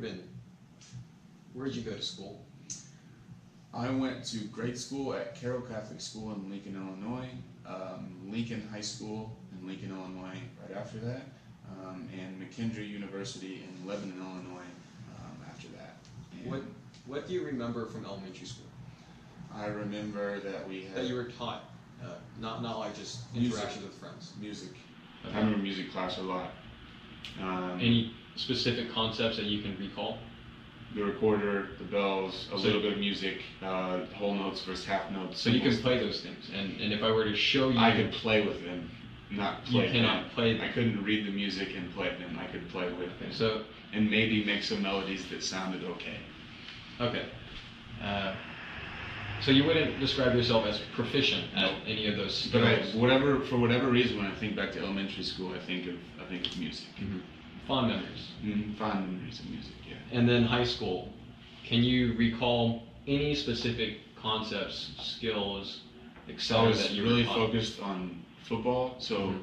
Reuben, where did you go to school? I went to grade school at Carroll Catholic School in Lincoln, Illinois, Lincoln High School in Lincoln, Illinois right after that, and McKendree University in Lebanon, Illinois after that. And What do you remember from elementary school? I remember that we had... That you were taught, not like just Music. interactions with friends. Music. Okay. I remember music class a lot. Any specific concepts that you can recall? The recorder, the bells, a little bit of music, whole notes versus half notes. So you can play those things, and if I were to show you... I could play with them, not play them. You cannot play them. I couldn't read the music and play them. I could play with them. So, and maybe make some melodies that sounded okay. Okay. So you wouldn't describe yourself as proficient at Nope. any of those But skills? for whatever reason, when I think back to elementary school, I think of music. Mm-hmm. Fond memories. Fond memories of music, yeah. And then high school. Can you recall any specific concepts, skills, So I etc. was that you really were taught? focused on football, so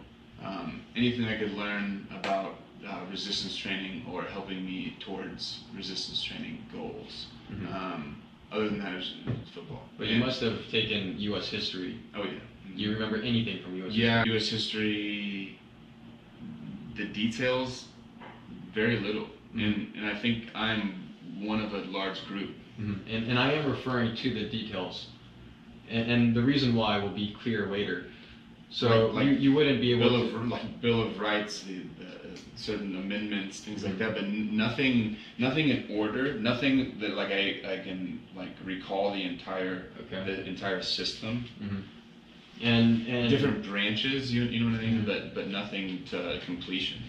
anything I could learn about resistance training or helping me towards resistance training goals. Mhm. Other than that, it was football. But you must have taken U.S. history. Oh yeah. Do you remember anything from U.S. Yeah, U.S. history, the details, very little. And I think I'm one of a large group. history? And I am referring to the details. And the reason why will be clear later. So Like you wouldn't be able to... Bill of Rights, the certain amendments, things like that, but nothing in order, nothing that like I can like recall the entire system. And different branches, you know what I mean, but nothing to completion.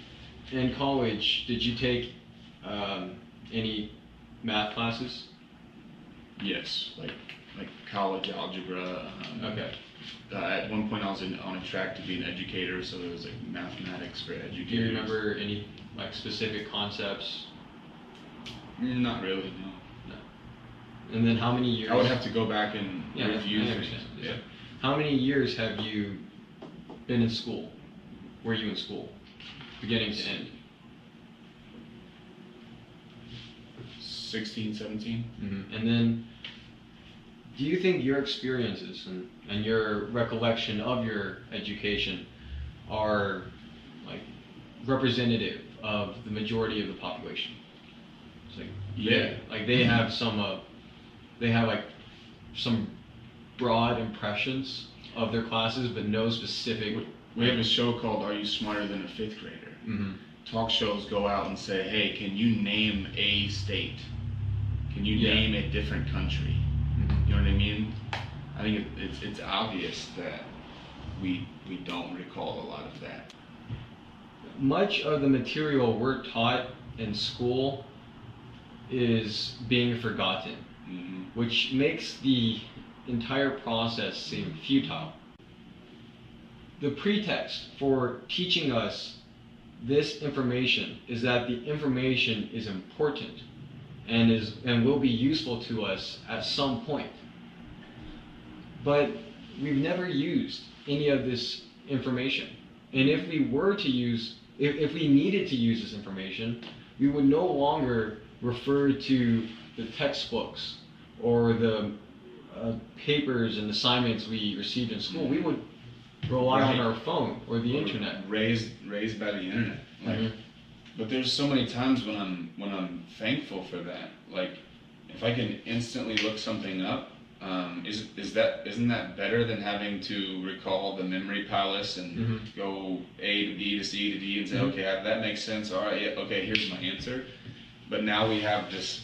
in college, did you take any math classes? Yes, like college algebra. Okay. At one point, I was on a track to be an educator, so there was like mathematics for educators. Do you remember any like specific concepts? Not really, no. And then how many years? I would have to go back and review. I understand. Yeah. How many years have you been in school? Were you in school, beginning to end? 16, 17. And then, do you think your experiences and your recollection of your education are like representative of the majority of the population? It's like, Yeah. like they have some broad impressions of their classes, but no specific. We have a show called "Are You Smarter Than a Fifth Grader?" Talk shows go out and say, "Hey, can you name a state? Can you name a different country?" You know what I mean? I think it's obvious that we don't recall a lot of that. Much of the material we're taught in school is being forgotten, which makes the entire process seem futile. The pretext for teaching us this information is that the information is important and will be useful to us at some point. But we've never used any of this information. And if we were to use, if we needed to use this information, we would no longer refer to the textbooks or the papers and assignments we received in school. We would rely on our phone or the internet. Raised by the internet. Like, but there's so many times when I'm thankful for that. Like, if I can instantly look something up, isn't that better than having to recall the memory palace and go A to B to C to D and say, okay, that makes sense. All right, yeah, okay, here's my answer. But now we have this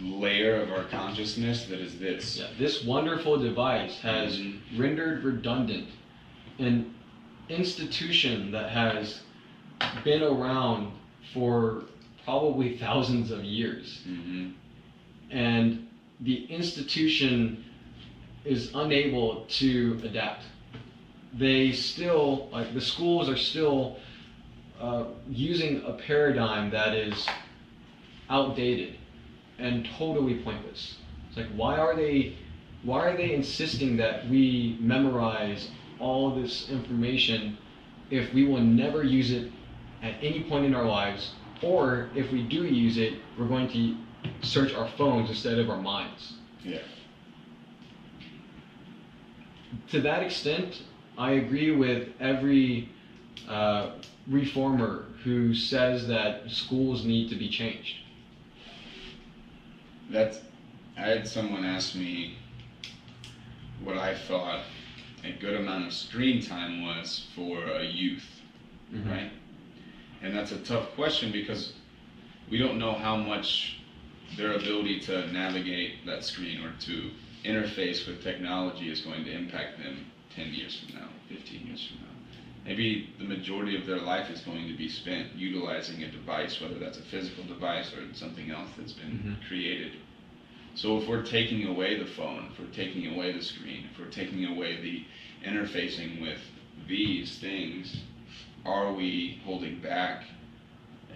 layer of our consciousness that is this. Yeah, this wonderful device has rendered redundant an institution that has been around for probably thousands of years. And the institution is unable to adapt. They still, like the schools are still using a paradigm that is outdated and totally pointless. It's like, why are they insisting that we memorize all this information if we will never use it at any point in our lives Or if we do use it, we're going to search our phones instead of our minds. Yeah. To that extent, I agree with every reformer who says that schools need to be changed. I had someone ask me what I thought a good amount of screen time was for a youth, right? And that's a tough question because we don't know how much their ability to navigate that screen or to interface with technology is going to impact them 10 years from now, 15 years from now. Maybe the majority of their life is going to be spent utilizing a device, whether that's a physical device or something else that's been created. So if we're taking away the phone, if we're taking away the screen, if we're taking away the interfacing with these things, are we holding back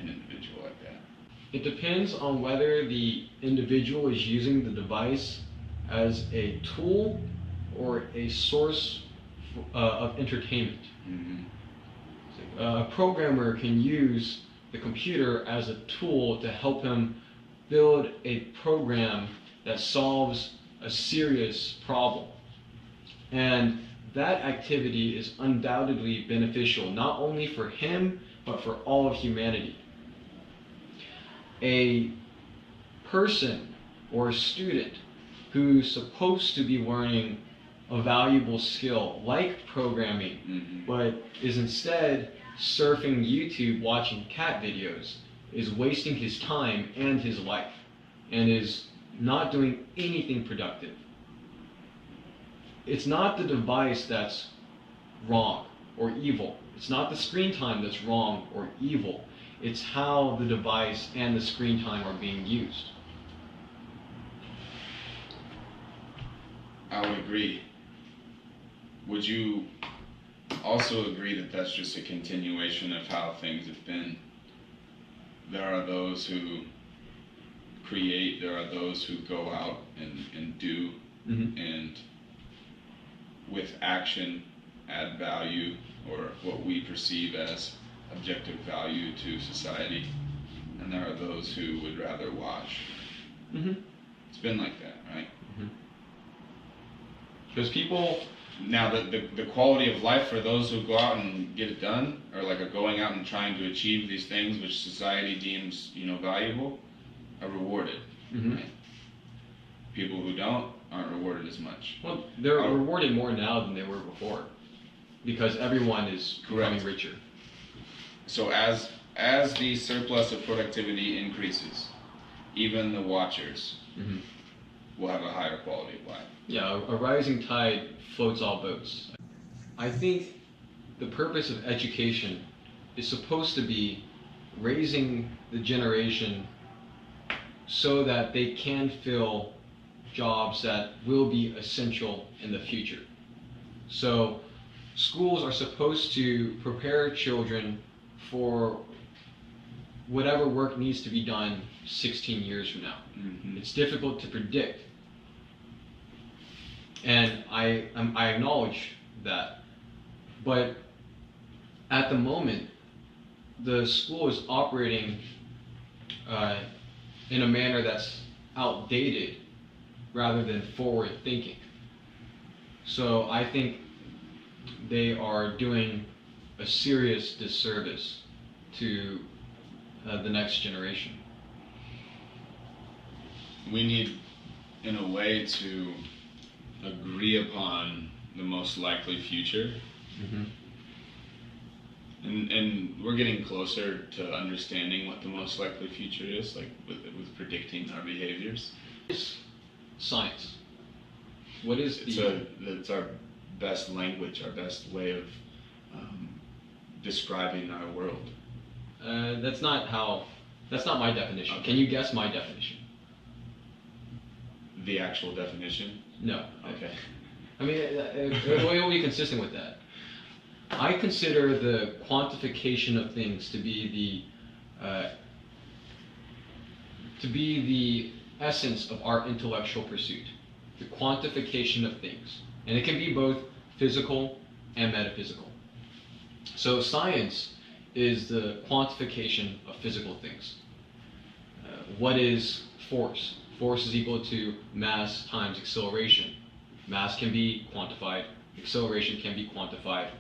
an individual like that? It depends on whether the individual is using the device as a tool or a source of entertainment. A programmer can use the computer as a tool to help him build a program that solves a serious problem. And that activity is undoubtedly beneficial, not only for him, but for all of humanity. A person or a student who's supposed to be learning a valuable skill like programming, but is instead surfing YouTube watching cat videos, is wasting his time and his life, and is not doing anything productive. It's not the device that's wrong or evil. It's not the screen time that's wrong or evil. It's how the device and the screen time are being used. I would agree. Would you also agree that that's just a continuation of how things have been? There are those who create, there are those who go out and do, and with action add value, or what we perceive as objective value to society, and there are those who would rather watch. It's been like that, right? Because people... Now, the quality of life for those who go out and get it done, or like are going out and trying to achieve these things which society deems, valuable, are rewarded. Right? People who don't aren't rewarded as much. Well, they're rewarded more now than they were before, because everyone is becoming richer. So as the surplus of productivity increases, even the watchers will have a higher quality of life. Yeah, a rising tide floats all boats. I think the purpose of education is supposed to be raising the generation so that they can fill jobs that will be essential in the future. So schools are supposed to prepare children for whatever work needs to be done 16 years from now. It's difficult to predict. And I acknowledge that. But at the moment, the school is operating in a manner that's outdated rather than forward thinking. So I think they are doing a serious disservice to the next generation. We need, in a way, to agree upon the most likely future. And we're getting closer to understanding what the most likely future is, like with predicting our behaviors. It's science. What is it's our best language, our best way of describing our world. That's not my definition. Okay. Can you guess my definition? The actual definition? No. Okay. I mean, we'll be consistent with that. I consider the quantification of things to be the essence of our intellectual pursuit. The quantification of things, and it can be both physical and metaphysical. So science is the quantification of physical things. What is force? Force is equal to mass times acceleration. Mass can be quantified, acceleration can be quantified,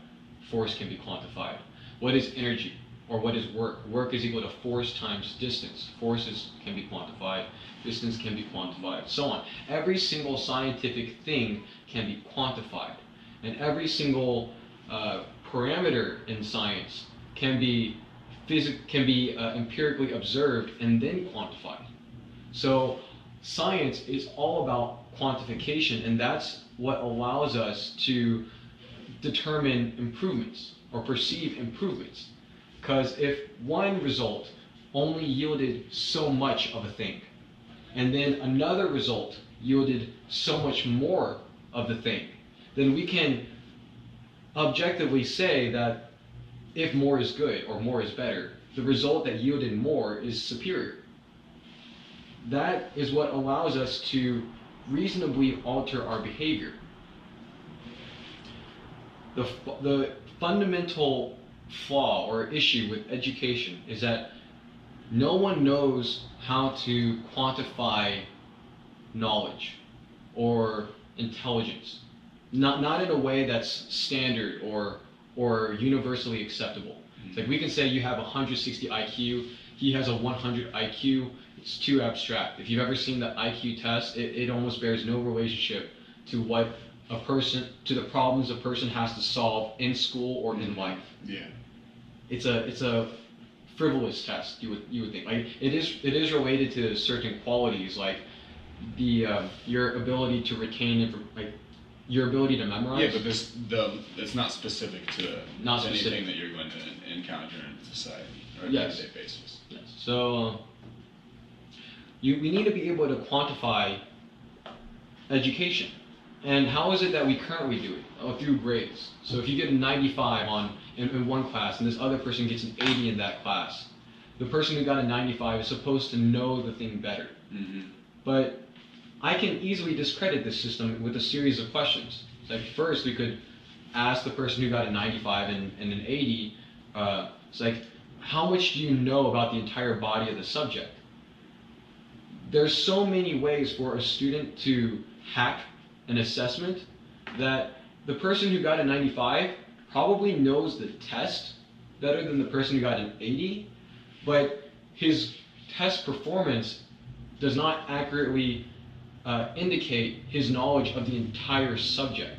force can be quantified. What is energy? Or what is work? Work is equal to force times distance. Forces can be quantified, distance can be quantified, so on. Every single scientific thing can be quantified. And every single parameter in science can be empirically observed and then quantified. So science is all about quantification, and that's what allows us to determine improvements or perceive improvements. Because if one result only yielded so much of a thing, and then another result yielded so much more of the thing, then we can objectively say that if more is good or more is better, the result that yielded more is superior. That is what allows us to reasonably alter our behavior. The fundamental flaw or issue with education is that no one knows how to quantify knowledge or intelligence. Not in a way that's standard or universally acceptable. It's like we can say you have 160 IQ, he has a 100 IQ, it's too abstract. If you've ever seen the IQ test, it almost bears no relationship to the problems a person has to solve in school or in life. Yeah. It's a frivolous test, you would think. Like it is related to certain qualities, like your ability to retain your ability to memorize. Yeah, but it's not specific to anything that you're going to encounter in society or yes. day-to-day basis. Yes. So we need to be able to quantify education. And how is it that we currently do it? Through grades. So if you get a 95 in one class and this other person gets an 80 in that class, the person who got a 95 is supposed to know the thing better. Mm-hmm. But I can easily discredit this system with a series of questions. Like first, we could ask the person who got a 95 and an 80, it's like, how much do you know about the entire body of the subject? There's so many ways for a student to hack an assessment that the person who got a 95 probably knows the test better than the person who got an 80, but his test performance does not accurately indicate his knowledge of the entire subject.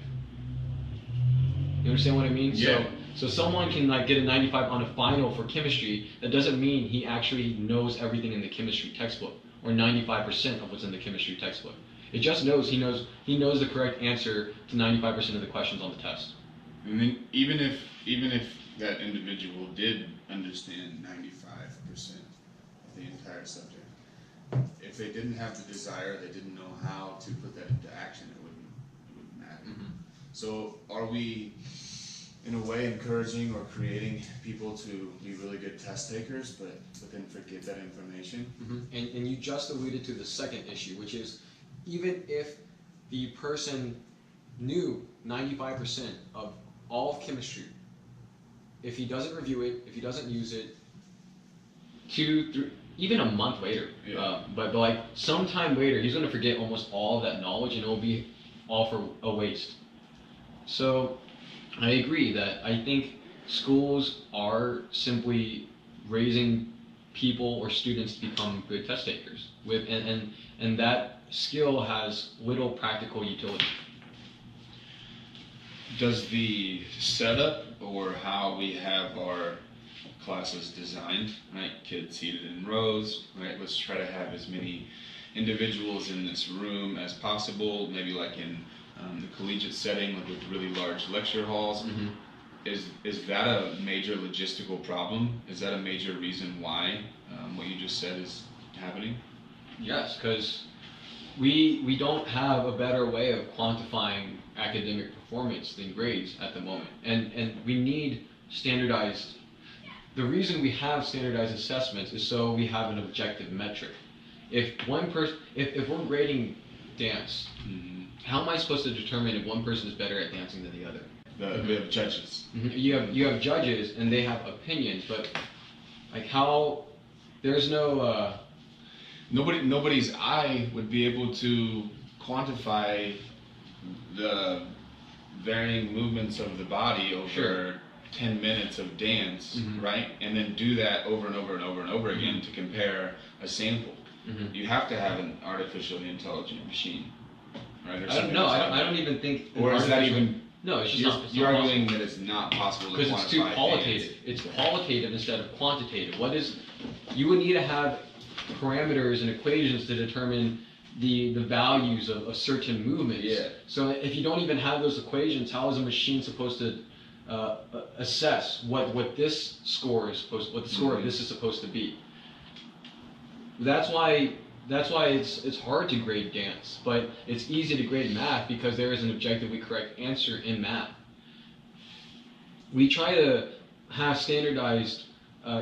You understand what I mean? Yeah. So someone can get a 95 on a final for chemistry. That doesn't mean he actually knows everything in the chemistry textbook, or 95% of what's in the chemistry textbook. It just knows he knows the correct answer to 95% of the questions on the test. And then even if that individual did understand 95% of the entire subject, if they didn't have the desire, they didn't know how to put that into action, it wouldn't matter. Mm-hmm. So are we, in a way, encouraging or creating people to be really good test takers, but then forget that information? Mm-hmm. And you just alluded to the second issue, which is even if the person knew 95% of all of chemistry, if he doesn't review it, if he doesn't use it, 2, 3, even a month later, but like sometime later, he's going to forget almost all of that knowledge, and it will be all for a waste. So I agree that I think schools are simply raising people or students to become good test takers, and that skill has little practical utility. Does the setup or how we have our classes designed, right? Kids seated in rows, right? Let's try to have as many individuals in this room as possible, maybe like in the collegiate setting, like with really large lecture halls. Mm-hmm. Is that a major logistical problem? Is that a major reason why what you just said is happening? Yes, because we don't have a better way of quantifying academic performance than grades at the moment, and we need standardized. The reason we have standardized assessments is so we have an objective metric. If we're grading dance, mm-hmm. how am I supposed to determine if one person is better at dancing than the other? We have judges. You have judges and they have opinions, but like how there's no Nobody's eye would be able to quantify the varying movements of the body over Sure. 10 minutes of dance, Mhm. right? And then do that over and over and over and over again to compare a sample. Mhm. You have to have an artificially intelligent machine, right? Or I don't something know. else I like don't even think. Or is that artificial- even? No, it's just You're, not. It's you're not arguing possible. that it's not possible to Because quantify it's too dance. qualitative. It's qualitative instead of quantitative. What is? You would need to have parameters and equations to determine the values of certain movements. Yeah. So if you don't even have those equations, how is a machine supposed to assess what this score is supposed, what the score of this is supposed to be? That's why it's hard to grade dance, but it's easy to grade math because there is an objectively correct answer in math. We try to have standardized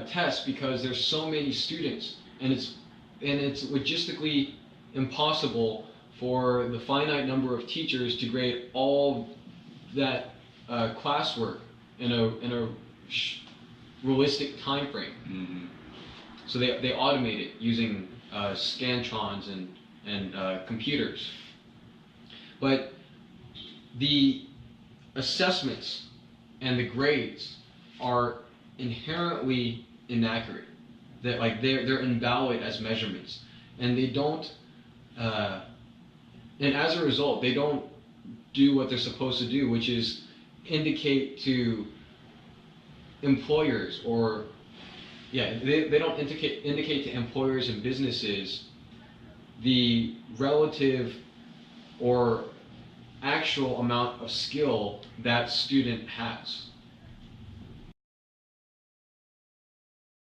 tests because there's so many students, and it's logistically impossible for the finite number of teachers to grade all that classwork in a realistic time frame. Mm-hmm. So they automate it using scantrons and computers. But the assessments and the grades are inherently inaccurate. That like they're invalid as measurements, and they don't. And as a result, they don't do what they're supposed to do, which is indicate to employers or they don't indicate to employers and businesses the relative or actual amount of skill that student has.